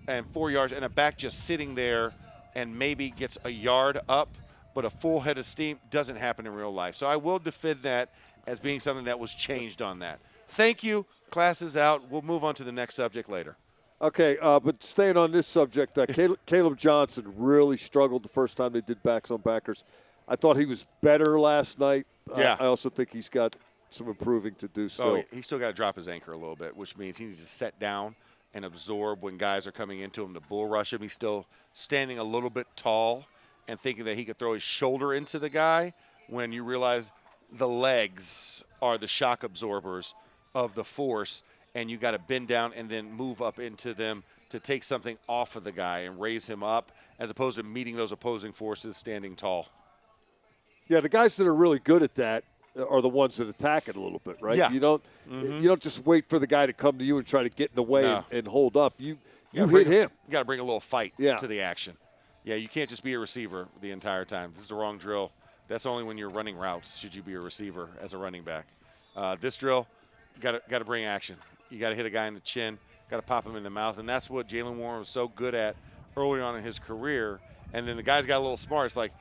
and 4 yards and a back just sitting there and maybe gets a yard up, but a full head of steam doesn't happen in real life. So I will defend that as being something that was changed on that. Thank you. Class is out. We'll move on to the next subject later. Okay, but staying on this subject, Caleb Johnson really struggled the first time they did backs on backers. I thought he was better last night. Yeah. I also think he's got some improving to do still. Oh, he's still got to drop his anchor a little bit, which means he needs to set down and absorb when guys are coming into him to bull rush him. He's still standing a little bit tall and thinking that he could throw his shoulder into the guy when you realize the legs are the shock absorbers of the force, and you got to bend down and then move up into them to take something off of the guy and raise him up, as opposed to meeting those opposing forces standing tall. Yeah, the guys that are really good at that are the ones that attack it a little bit, right? Yeah. You don't just wait for the guy to come to you and try to get in the way and hold up. You hit him. You got to bring a little fight to the action. Yeah, you can't just be a receiver the entire time. This is the wrong drill. That's only when you're running routes should you be a receiver as a running back. This drill, got to bring action. You got to hit a guy in the chin, got to pop him in the mouth, and that's what Jalen Warren was so good at early on in his career. And then the guys got a little smart. It's like,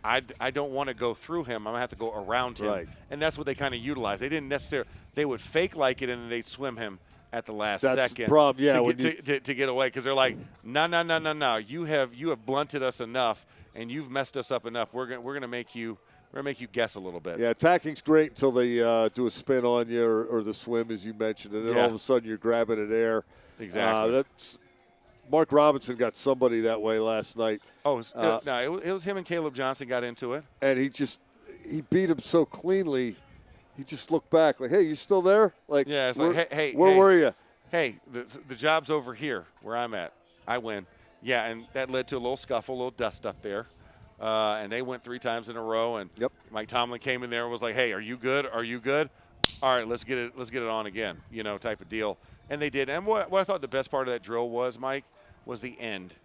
I don't want to go through him. I'm going to have to go around him. Right. And that's what they kind of utilized. They didn't necessarily – they would fake like it, and then they'd swim him at the last second. That's the problem, yeah. To get away, because they're like, no. You have blunted us enough, and you've messed us up enough. We're gonna make you guess a little bit. Yeah, attacking's great until they do a spin on you or the swim, as you mentioned, and then all of a sudden you're grabbing at air. Exactly. Mark Robinson got somebody that way last night. Oh, it was him and Caleb Johnson got into it. And he beat him so cleanly, he just looked back like, hey, you still there? Like, yeah, it's like, hey, where were you? Hey, the job's over here where I'm at. I win. Yeah, and that led to a little scuffle, a little dust up there. And they went 3 times in a row. And Mike Tomlin came in there and was like, hey, are you good? Are you good? All right, let's get it on again, type of deal. And they did. And what I thought the best part of that drill was, Mike, was the end,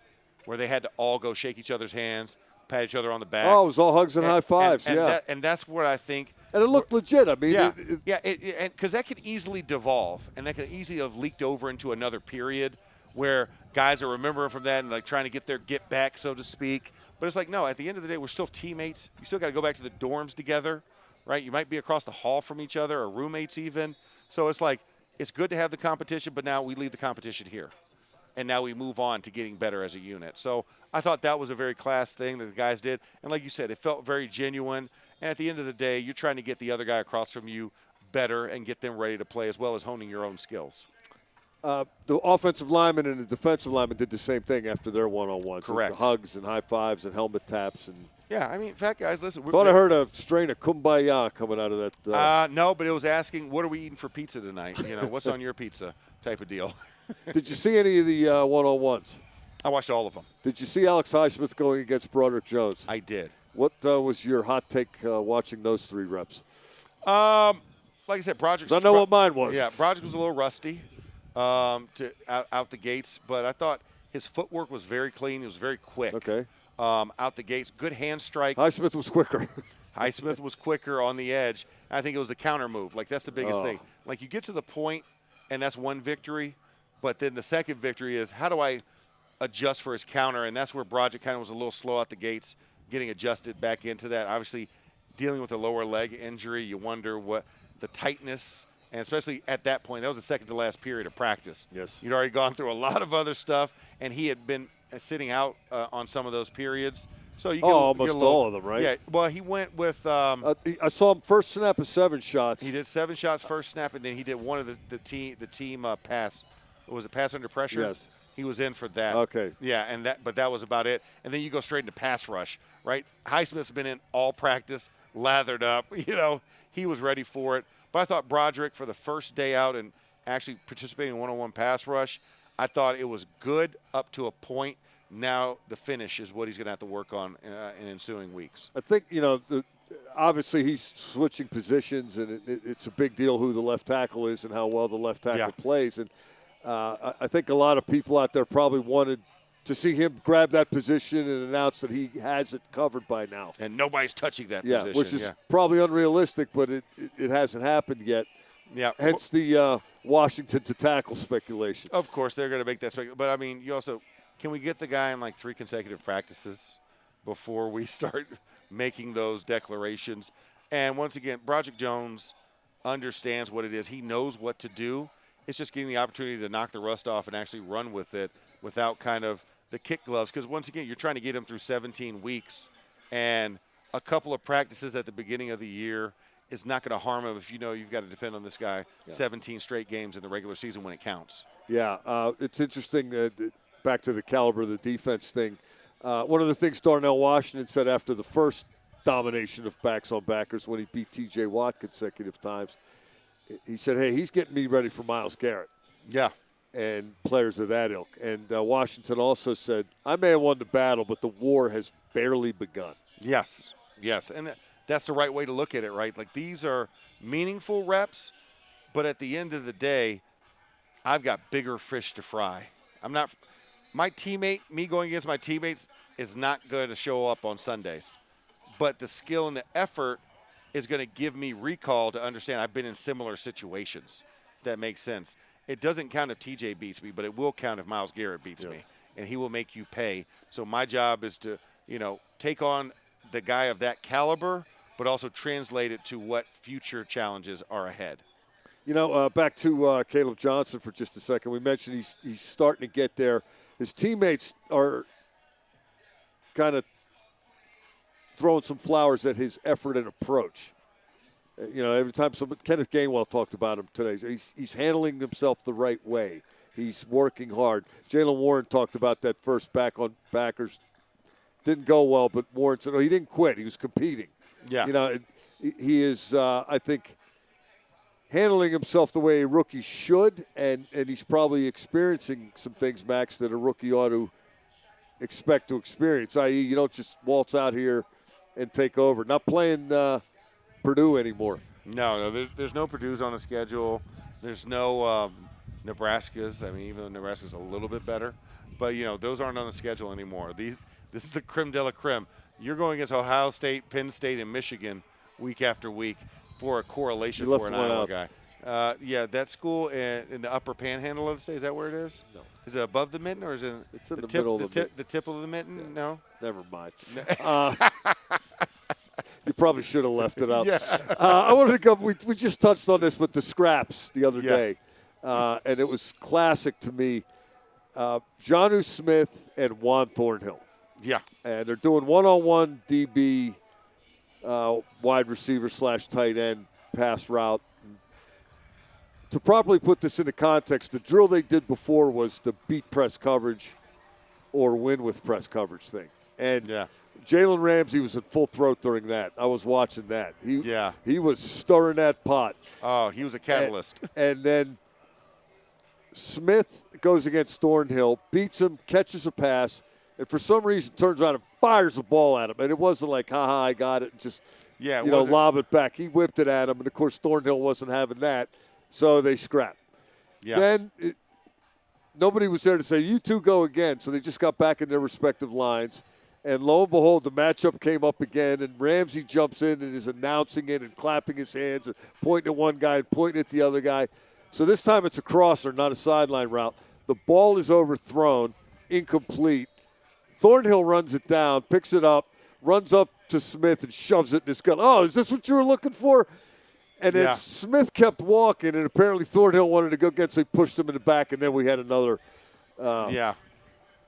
where they had to all go shake each other's hands, pat each other on the back. Oh, it was all hugs and high fives, and that's what I think. And it looked legit. I mean, because that could easily devolve, and that could easily have leaked over into another period where guys are remembering from that and like trying to get their get back, so to speak. But it's like, no, at the end of the day, we're still teammates. You still got to go back to the dorms together, right? You might be across the hall from each other or roommates even. So it's like, it's good to have the competition, but now we leave the competition here. And now we move on to getting better as a unit. So I thought that was a very class thing that the guys did. And like you said, it felt very genuine. And at the end of the day, you're trying to get the other guy across from you better and get them ready to play, as well as honing your own skills. The offensive lineman and the defensive lineman did the same thing after their one-on-ones. Correct. The hugs and high fives and helmet taps. And yeah, I mean, in fact, guys, listen. Thought I heard a strain of kumbaya coming out of that. No, but it was asking, what are we eating for pizza tonight? What's on your pizza type of deal. Did you see any of the one-on-ones? I watched all of them. Did you see Alex Highsmith going against Broderick Jones? I did. What was your hot take watching those 3 reps? Like I said, Broderick. I know what mine was. Yeah, Broderick was a little rusty out the gates, but I thought his footwork was very clean. He was very quick. Okay. Out the gates, good hand strike. Highsmith was quicker. Highsmith was quicker on the edge. I think it was the counter move. Like, that's the biggest thing. Like, you get to the point, and that's one victory, but then the second victory is how do I adjust for his counter, and that's where Broderick kind of was a little slow out the gates, getting adjusted back into that. Obviously, dealing with a lower leg injury, you wonder what the tightness, and especially at that point, that was the second to last period of practice. Yes. You'd already gone through a lot of other stuff, and he had been sitting out on some of those periods. So you get almost a little, all of them, right? Yeah. Well, he went with. I saw him first snap of 7 shots. He did 7 shots first snap, and then he did one of the team pass. Was it pass under pressure? Yes. He was in for that. Okay. Yeah, but that was about it. And then you go straight into pass rush, right? Highsmith's been in all practice, lathered up. He was ready for it. But I thought Broderick, for the first day out and actually participating in one-on-one pass rush, I thought it was good up to a point. Now the finish is what he's going to have to work on in ensuing weeks. I think, obviously he's switching positions, and it's a big deal who the left tackle is and how well the left tackle plays. And I think a lot of people out there probably wanted to see him grab that position and announce that he has it covered by now. And nobody's touching that position. Which is probably unrealistic, but it hasn't happened yet. Yeah. Hence the Washington to tackle speculation. Of course, they're going to make that speculation. But, I mean, you also – can we get the guy in like 3 consecutive practices before we start making those declarations? And once again, Broderick Jones understands what it is. He knows what to do. It's just getting the opportunity to knock the rust off and actually run with it without kind of the kick gloves. Because once again, you're trying to get him through 17 weeks, and a couple of practices at the beginning of the year is not going to harm him if you know you've got to depend on this guy 17 straight games in the regular season when it counts. Yeah, it's interesting. Back to the caliber of the defense thing. One of the things Darnell Washington said after the first domination of backs on backers when he beat T.J. Watt consecutive times, he said, hey, he's getting me ready for Myles Garrett. Yeah. And players of that ilk. And Washington also said, I may have won the battle, but the war has barely begun. Yes. And that's the right way to look at it, right? Like, these are meaningful reps, but at the end of the day, I've got bigger fish to fry. Me going against my teammates is not going to show up on Sundays. But the skill and the effort is going to give me recall to understand I've been in similar situations, if that makes sense. It doesn't count if TJ beats me, but it will count if Myles Garrett beats me. And he will make you pay. So my job is to, take on the guy of that caliber, but also translate it to what future challenges are ahead. Back to Caleb Johnson for just a second. We mentioned he's starting to get there. His teammates are kind of throwing some flowers at his effort and approach. Every time Kenneth Gainwell talked about him today, he's handling himself the right way. He's working hard. Jalen Warren talked about that first back on backers. Didn't go well, but Warren said, he didn't quit. He was competing. Yeah. He is, I think, handling himself the way a rookie should, and he's probably experiencing some things, Max, that a rookie ought to expect to experience, i.e. you don't just waltz out here and take over. Not playing Purdue anymore. No, there's no Purdue's on the schedule. There's no Nebraska's. I mean, even though Nebraska's a little bit better. But, those aren't on the schedule anymore. This is the creme de la creme. You're going against Ohio State, Penn State, and Michigan week after week for a correlation for an Iowa guy. That school in the upper panhandle of the state, is that where it is? No. Is it above the mitten, or is it it's in the middle of the tip of the mitten? Yeah. No? Never mind. You probably should have left it up. Yeah. I wanted to go. We just touched on this with the scraps the other day, and it was classic to me. Jonnu Smith and Juan Thornhill. Yeah. And they're doing one-on-one DB, wide receiver / tight end pass route. To properly put this into context, the drill they did before was the beat press coverage or win with press coverage thing. And Jalen Ramsey was in full throat during that. I was watching that. He was stirring that pot. Oh, he was a catalyst. And then Smith goes against Thornhill, beats him, catches a pass, and for some reason turns around and fires the ball at him. And it wasn't like, ha, I got it, just, Yeah, lob it back. He whipped it at him, and, of course, Thornhill wasn't having that, so they scrapped. Yeah. Then nobody was there to say, you two go again, so they just got back in their respective lines. And lo and behold, the matchup came up again, and Ramsey jumps in and is announcing it and clapping his hands and pointing at one guy and pointing at the other guy. So this time it's a crosser, not a sideline route. The ball is overthrown, incomplete. Thornhill runs it down, picks it up, runs up to Smith and shoves it in his gut. Oh, is this what you were looking for? And then Smith kept walking, and apparently Thornhill wanted to go get, so he pushed him in the back, and then we had another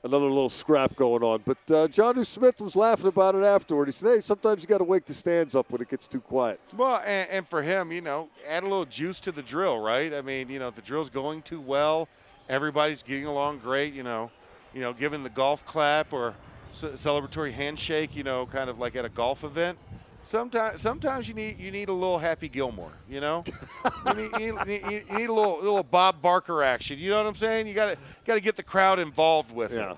little scrap going on. But Jonnu Smith was laughing about it afterward. He said, hey, sometimes you got to wake the stands up when it gets too quiet. Well, and for him, add a little juice to the drill, right? I mean, if the drill's going too well, everybody's getting along great, giving the golf clap or celebratory handshake, kind of like at a golf event. Sometimes you need a little Happy Gilmore, you need a little Bob Barker action. You know what I'm saying? You got to get the crowd involved with it.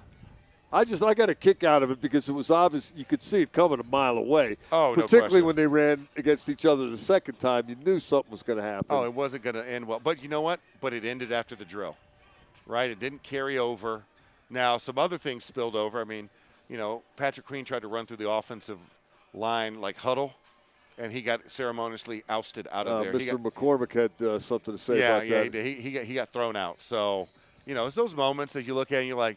I got a kick out of it because it was obvious you could see it coming a mile away. Oh, particularly when they ran against each other the second time, you knew something was going to happen. Oh, it wasn't going to end well. But you know what? But it ended after the drill, right? It didn't carry over. Now some other things spilled over. I mean, Patrick Queen tried to run through the offensive line like huddle, and he got ceremoniously ousted out of there. Mr. McCormick had something to say about that. Yeah, he got thrown out. So, it's those moments that you look at and you're like,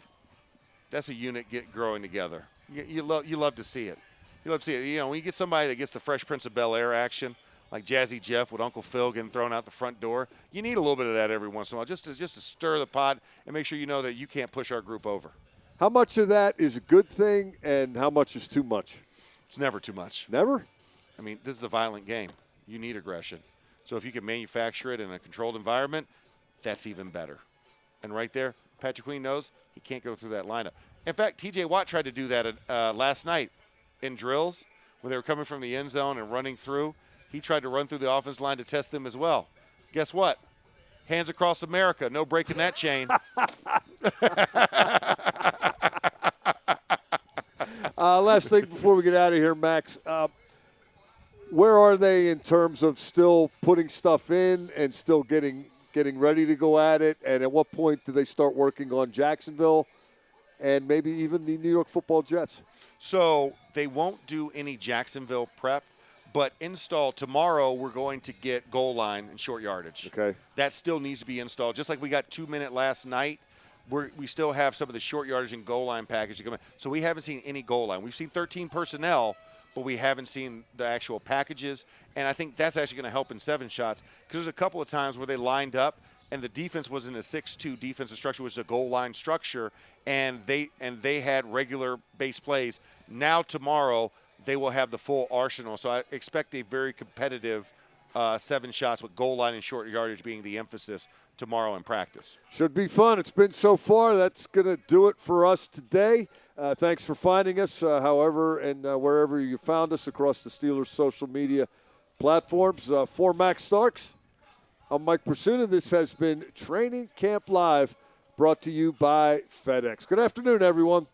that's a unit growing together. You love to see it. You love to see it. When you get somebody that gets the Fresh Prince of Bel-Air action, like Jazzy Jeff with Uncle Phil getting thrown out the front door, you need a little bit of that every once in a while just to stir the pot and make sure you know that you can't push our group over. How much of that is a good thing and how much is too much? It's never too much. Never? I mean, this is a violent game. You need aggression. So if you can manufacture it in a controlled environment, that's even better. And right there, Patrick Queen knows he can't go through that lineup. In fact, T.J. Watt tried to do that last night in drills when they were coming from the end zone and running through. He tried to run through the offense line to test them as well. Guess what? Hands across America. No breaking that chain. Last thing before we get out of here, Max. Where are they in terms of still putting stuff in and still getting ready to go at it? And at what point do they start working on Jacksonville and maybe even the New York Football Jets? So they won't do any Jacksonville prep, but install tomorrow we're going to get goal line and short yardage. Okay. That still needs to be installed. Just like we got 2-minute last night, we still have some of the short yardage and goal line package to come in. So we haven't seen any goal line. We've seen 13 personnel, but we haven't seen the actual packages. And I think that's actually going to help in 7 shots because there's a couple of times where they lined up and the defense was in a 6-2 defensive structure, which is a goal line structure, and they had regular base plays. Now tomorrow they will have the full arsenal. So I expect a very competitive 7 shots with goal line and short yardage being the emphasis tomorrow in practice. Should be fun. It's been so far. That's going to do it for us today. Thanks for finding us, however, and wherever you found us across the Steelers' social media platforms. For Max Starks, I'm Mike Pursuta. This has been Training Camp Live, brought to you by FedEx. Good afternoon, everyone.